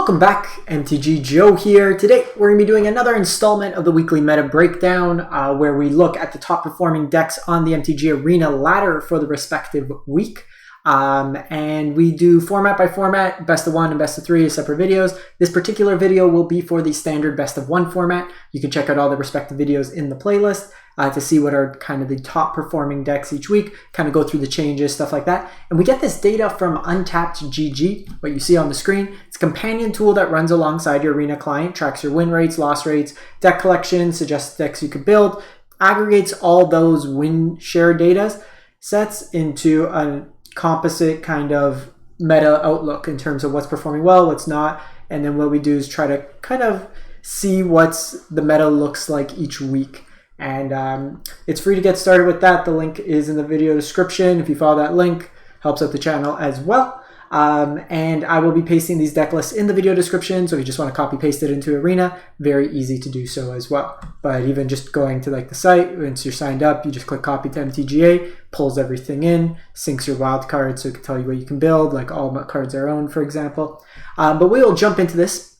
Welcome back, MTG Joe here. Today we're going to be doing another installment of the weekly meta breakdown where we look at the top performing decks on the MTG Arena ladder for the respective week. And we do format by format, best of one and best of three as separate videos. This particular video will be for the standard best of one format. You can check out all the respective videos in the playlist to see what are kind of the top performing decks each week, kind of go through the changes, stuff like that. And we get this data from Untapped GG, what you see on the screen. It's a companion tool that runs alongside your Arena client, tracks your win rates, loss rates, deck collection, suggests decks you could build, aggregates all those win share data sets into a composite kind of meta outlook in terms of what's performing well, what's not, and then what we do is try to kind of see what's the meta looks like each week. And it's free to get started with that. The link is in the video description. If you follow that link, helps out the channel as well. And I will be pasting these deck lists in the video description, so if you just want to copy paste it into Arena, very easy to do so as well. But even just going to like the site, once you're signed up, you just click copy to MTGA, pulls everything in, syncs your wild cards so it can tell you what you can build, like all cards are owned, for example. But we will jump into this.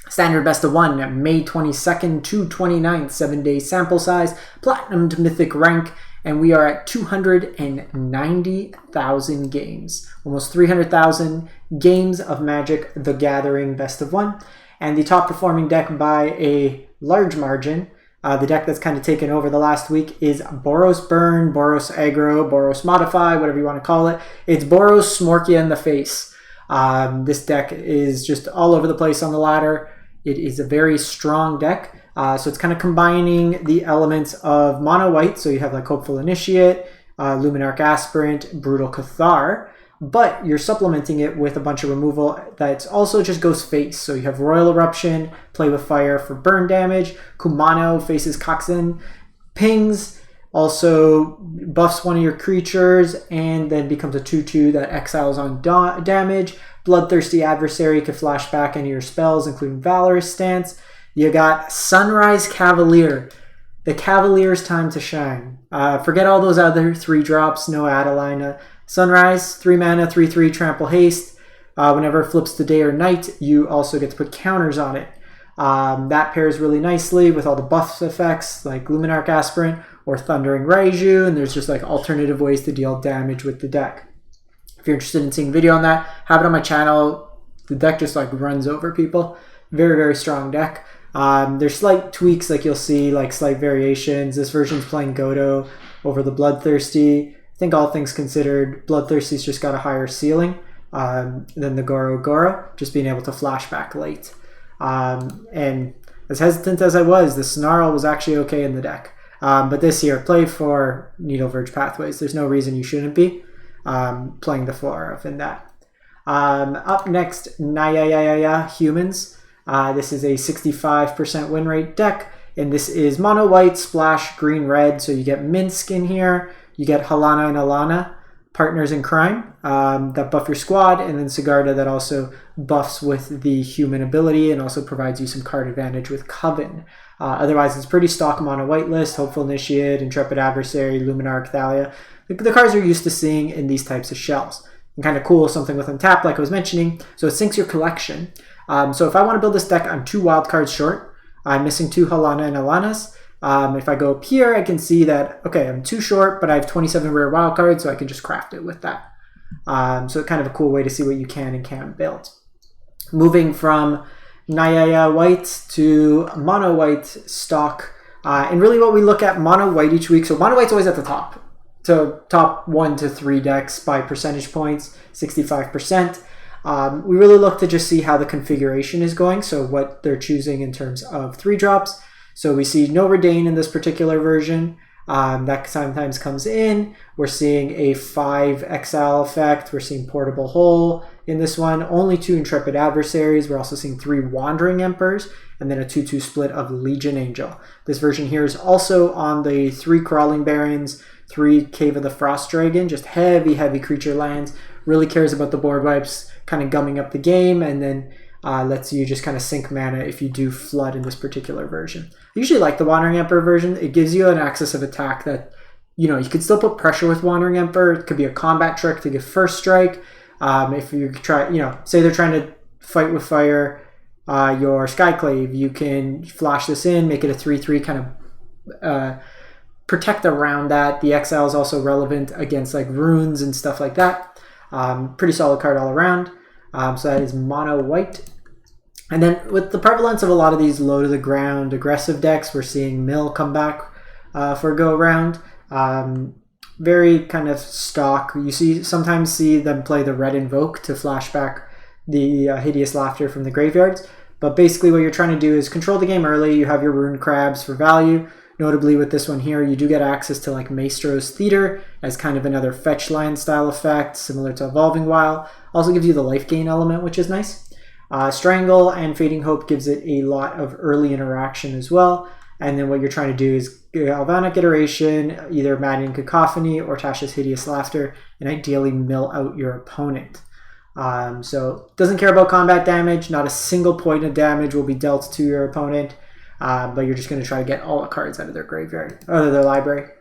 Standard best of one, May 22nd to 29th, 7-day sample size, platinum to mythic rank, and we are at 290,000 games. Almost 300,000 games of Magic the Gathering best of one. And the top performing deck by a large margin, the deck that's kind of taken over the last week, is Boros Burn, Boros Aggro, Boros Modify, whatever you want to call it. It's Boros Smorkia in the face. This deck is just all over the place on the ladder. It is a very strong deck. So it's kind of combining the elements of mono white. So you have like Hopeful Initiate, Luminarch Aspirant, Brutal Cathar, but you're supplementing it with a bunch of removal that also just goes face. So you have Roil Eruption, Play with Fire for burn damage. Kumano faces Kakkazan, pings, also buffs one of your creatures, and then becomes a 2/2 that exiles on damage. Bloodthirsty Adversary can flash back any of your spells, including Valorous Stance. You got Sunrise Cavalier. The Cavalier's time to shine. Forget all those other 3-drops, no Adeline. Sunrise, 3 mana, 3/3, trample haste. Whenever it flips to day or night, you also get to put counters on it. That pairs really nicely with all the buff effects like Luminarch Aspirant or Thundering Raiju, and there's just like alternative ways to deal damage with the deck. If you're interested in seeing a video on that, have it on my channel. The deck just like runs over people. Very, very strong deck. There's slight tweaks, like you'll see, like slight variations. This version's playing Godo over the Bloodthirsty. I think all things considered, Bloodthirsty's just got a higher ceiling than the Goro, just being able to flash back late. And as hesitant as I was, the Snarl was actually okay in the deck. But this year, play for Needleverge Pathways. There's no reason you shouldn't be playing the 4 of in that. Up next, Naya Humans. This is a 65% win rate deck, and this is mono white, splash, green, red. So you get Minsc in here, you get Halana and Alana, partners in crime, that buff your squad, and then Sigarda that also buffs with the human ability and also provides you some card advantage with Coven. Otherwise, it's pretty stock mono white list, Hopeful Initiate, Intrepid Adversary, Luminarch, Thalia. The cards you're used to seeing in these types of shells. And kind of cool, something with Untapped, like I was mentioning, so it syncs your collection. So if I want to build this deck, I'm 2 wild cards short. I'm missing 2 Halana and Alanas. If I go up here, I can see that, okay, I'm 2 short, but I have 27 rare wild cards, so I can just craft it with that. So kind of a cool way to see what you can and can't build. Moving from Naya white to mono white stock. And really what we look at mono white each week. So mono white's always at the top. So top 1 to 3 decks by percentage points, 65%. We really look to just see how the configuration is going, so what they're choosing in terms of 3-drops. So we see no Redain in this particular version. That sometimes comes in. We're seeing a 5 exile effect. We're seeing Portable Hole in this one. Only 2 Intrepid Adversaries. We're also seeing 3 Wandering Emperors, and then a 2/2 split of Legion Angel. This version here is also on the 3 Crawling Barons, 3 Cave of the Frost Dragon, just heavy creature lands. Really cares about the board wipes, kind of gumming up the game, and then lets you just kind of sink mana if you do flood in this particular version. I usually like the Wandering Emperor version. It gives you an axis of attack that, you know, you could still put pressure with Wandering Emperor. It could be a combat trick to give first strike. If you try, you know, say they're trying to fight with fire, your Skyclave. You can flash this in, make it a 3/3, kind of protect around that. The Exile is also relevant against like runes and stuff like that. Pretty solid card all around. So that is mono white. And then with the prevalence of a lot of these low to the ground aggressive decks, we're seeing Mill come back for a go around. Very kind of stock. You sometimes see them play the Red Invoke to flash back the Hideous Laughter from the graveyards. But basically what you're trying to do is control the game early. You have your Rune Crabs for value. Notably with this one here, you do get access to like Maestro's Theater as kind of another fetch line style effect, similar to Evolving Wild. Also gives you the life gain element, which is nice. Strangle and Fading Hope gives it a lot of early interaction as well. And then what you're trying to do is Galvanic Iteration, either Maddening Cacophony or Tasha's Hideous Laughter, and ideally mill out your opponent. So doesn't care about combat damage. Not a single point of damage will be dealt to your opponent, but you're just going to try to get all the cards out of their graveyard, out of their library.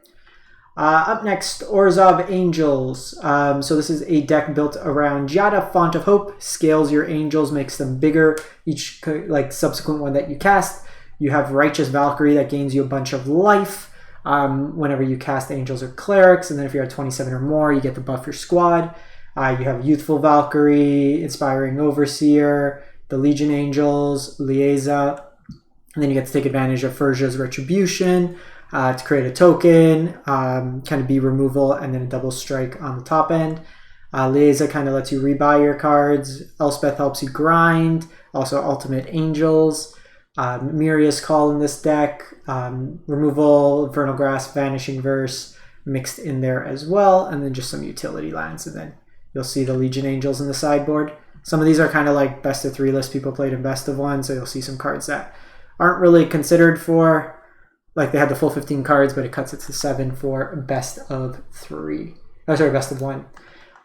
Up next, Orzhov Angels. So this is a deck built around Giada, Font of Hope. Scales your angels, makes them bigger each like subsequent one that you cast. You have Righteous Valkyrie that gains you a bunch of life whenever you cast angels or clerics, and then if you're at 27 or more, you get to buff your squad. You have Youthful Valkyrie, Inspiring Overseer, the Legion Angels, Lieza, and then you get to take advantage of Furja's Retribution to create a token, kind of be removal, and then a double strike on the top end. Lieza kind of lets you rebuy your cards. Elspeth helps you grind. Also Ultimate Angels. Miria's Call in this deck. Removal, Vernal Grasp, Vanishing Verse mixed in there as well. And then just some utility lands. And then you'll see the Legion Angels in the sideboard. Some of these are kind of like best of 3 lists people played in best of 1. So you'll see some cards that aren't really considered for, like they had the full 15 cards, but it cuts it to 7 for best of 3. Oh, sorry, best of 1.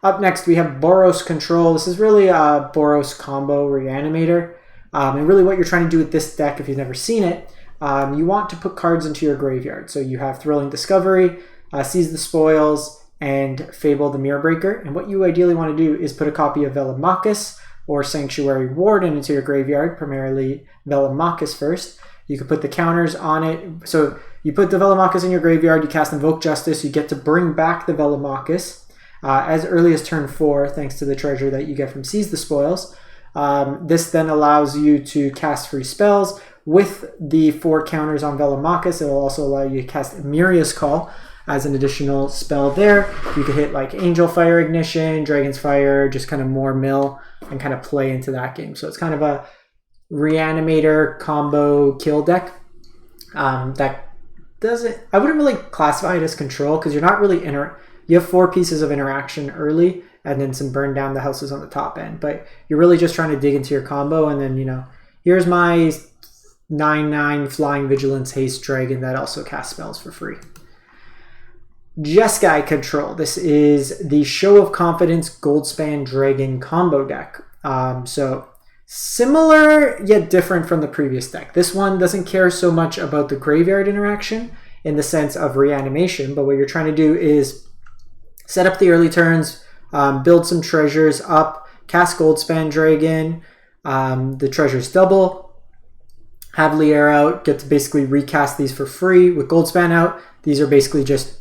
Up next, we have Boros Control. This is really a Boros combo reanimator. And really what you're trying to do with this deck, if you've never seen it, you want to put cards into your graveyard. So you have Thrilling Discovery, Seize the Spoils, and Fable the Mirror Breaker. And what you ideally want to do is put a copy of Velomachus or Sanctuary Warden into your graveyard, primarily Velomachus first. You can put the counters on it. So you put the Velomachus in your graveyard, you cast Invoke Justice, you get to bring back the Velomachus as early as turn 4, thanks to the treasure that you get from Seize the Spoils. This then allows you to cast free spells. With the 4 counters on Velomachus, it will also allow you to cast Miria's Call as an additional spell there. You could hit like Angel Fire Ignition, Dragon's Fire, just kind of more mill and kind of play into that game. So it's kind of a reanimator combo kill deck that doesn't, I wouldn't really classify it as control because you're not really you have 4 pieces of interaction early and then some burn down the houses on the top end, but you're really just trying to dig into your combo. And then, you know, here's my 9/9 Flying Vigilance Haste Dragon that also casts spells for free. Jeskai Control. This is the Show of Confidence Goldspan Dragon combo deck. So similar yet different from the previous deck. This one doesn't care so much about the graveyard interaction in the sense of reanimation, but what you're trying to do is set up the early turns, build some treasures up, cast Goldspan Dragon, the treasures double, have Lier out, get to basically recast these for free. With Goldspan out, these are basically just,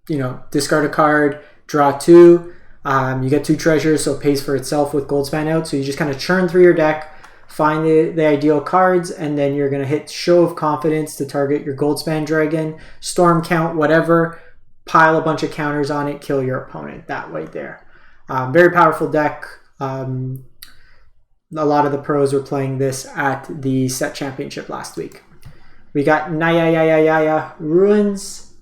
you know, discard a card, draw 2, you get 2 treasures, so it pays for itself with Goldspan out. So you just kind of churn through your deck, find the ideal cards, and then you're going to hit Show of Confidence to target your Goldspan Dragon, Storm Count, whatever, pile a bunch of counters on it, kill your opponent that way there. Very powerful deck. A lot of the pros were playing this at the set championship last week. We got Naya Ruins.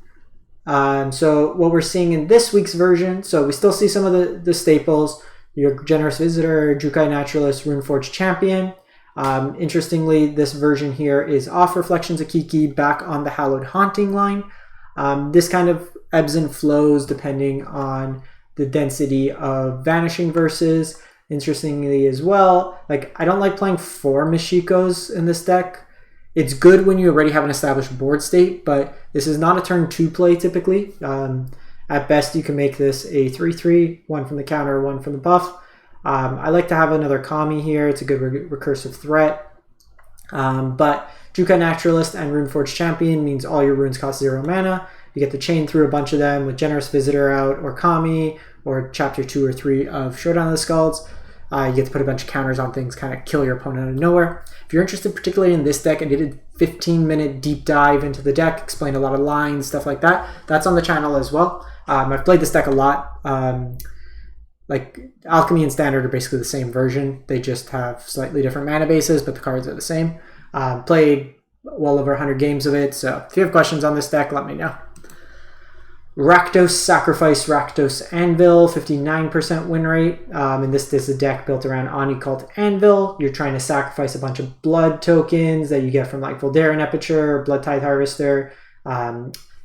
So what we're seeing in this week's version, so we still see some of the staples, your Generous Visitor, Jukai Naturalist, Runeforge Champion. Interestingly, this version here is off Reflections of Kiki, back on the Hallowed Haunting line. This kind of ebbs and flows depending on the density of Vanishing Verses. Interestingly as well, like I don't like playing 4 Mishikos in this deck. It's good when you already have an established board state, but this is not a turn 2 play typically. At best, you can make this a 3/3, 1 from the counter, 1 from the buff. I like to have another Kami here. It's a good recursive threat. But Juka Naturalist and Runeforge Champion means all your runes cost 0 mana. You get to chain through a bunch of them with Generous Visitor out, or Kami, or Chapter 2 or 3 of Showdown of the Skalds. You get to put a bunch of counters on things, kind of kill your opponent out of nowhere. If you're interested particularly in this deck, I did a 15-minute deep dive into the deck, explained a lot of lines, stuff like that. That's on the channel as well. I've played this deck a lot. Like Alchemy and Standard are basically the same version. They just have slightly different mana bases, but the cards are the same. Played well over 100 games of it, so if you have questions on this deck, let me know. Rakdos Sacrifice, Rakdos Anvil, 59% win rate. And this is a deck built around Onicult Anvil. You're trying to sacrifice a bunch of blood tokens that you get from like Voldaren Epicure, Blood Tithe Harvester.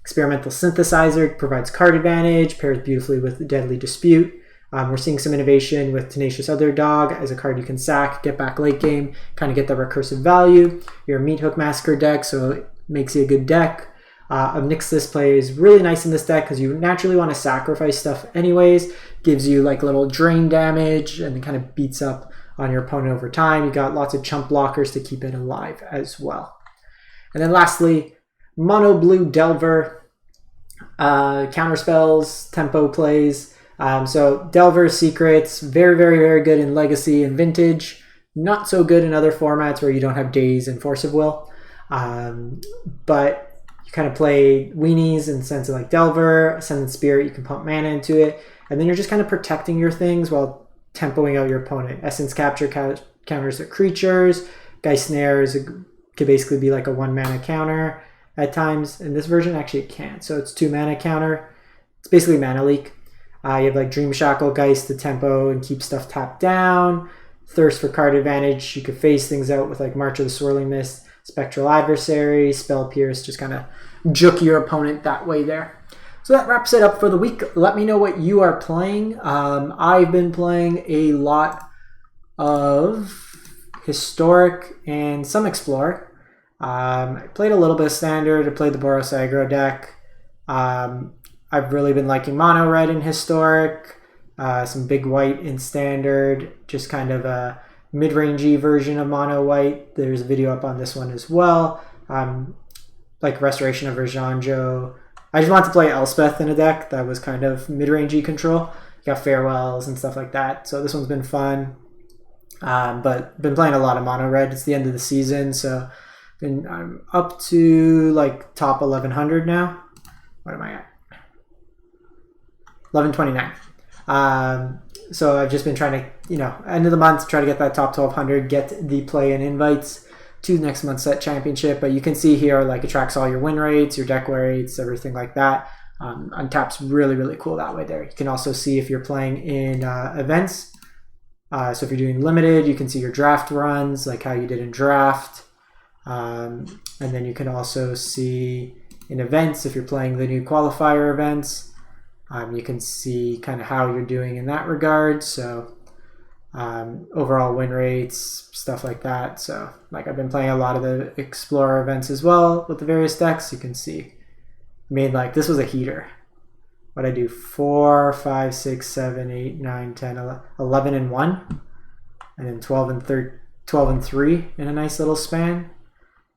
Experimental Synthesizer provides card advantage, pairs beautifully with Deadly Dispute. We're seeing some innovation with Tenacious Other Dog as a card you can sack, get back late game, kind of get the recursive value. You're a Meat Hook Massacre deck, so it makes you a good deck. Obnixis plays really nice in this deck because you naturally want to sacrifice stuff anyways. Gives you like little drain damage and it kind of beats up on your opponent over time. You got lots of chump blockers to keep it alive as well. And then lastly, Mono Blue Delver. Counter spells, tempo plays. So Delver Secrets, very, very, very good in Legacy and Vintage. Not so good in other formats where you don't have Daze and Force of Will. But you kind of play weenies in the sense of like Delver, Ascendant Spirit, you can pump mana into it. And then you're just kind of protecting your things while tempoing out your opponent. Essence Capture counters the creatures. Geist Snares could basically be like a 1 mana counter at times. In this version, actually it can't. So it's 2 mana counter. It's basically mana leak. You have like Dream Shackle, Geist to tempo and keep stuff tapped down. Thirst for card advantage. You could phase things out with like March of the Swirling Mist, Spectral Adversary, Spell Pierce, just kind of juke your opponent that way there. So that wraps it up for the week. Let me know what you are playing. I've been playing a lot of Historic and some Explorer. I played a little bit of Standard. I played the Boros aggro deck. I've really been liking Mono Red in Historic, some Big White in Standard, just kind of a mid-rangey version of Mono White. There's a video up on this one as well. Like Restoration of Eiganjo. I just wanted to play Elspeth in a deck that was kind of mid-rangey control. You got Farewells and stuff like that. So this one's been fun. But been playing a lot of Mono Red. It's the end of the season, so I'm up to like top 1100 now. What am I at? 1129. So I've just been trying to, end of the month, try to get that top 1200, get the play-in invites to next month's set championship. But you can see here, like, it tracks all your win rates, your deck rates, everything like that. Untap's really, really cool that way there. You can also see if you're playing in events. So if you're doing limited, you can see your draft runs, like how you did in draft. And then you can also see in events, if you're playing the new qualifier events, you can see kind of how you're doing in that regard. So overall win rates, stuff like that. So like I've been playing a lot of the Explorer events as well with the various decks. You can see this was a heater. What I do, 4, 5, 6, 7, 8, 9, 10, 11 and 1, and then 12 and 3 in a nice little span.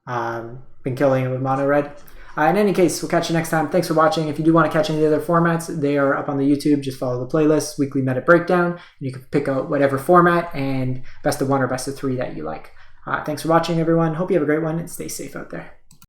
Been killing it with Mono Red. In any case, we'll catch you next time. Thanks for watching. If you do want to catch any of the other formats, they are up on the YouTube. Just follow the playlist, weekly meta breakdown, and you can pick out whatever format and best of 1 or best of 3 that you like. Thanks for watching, everyone. Hope you have a great one and stay safe out there.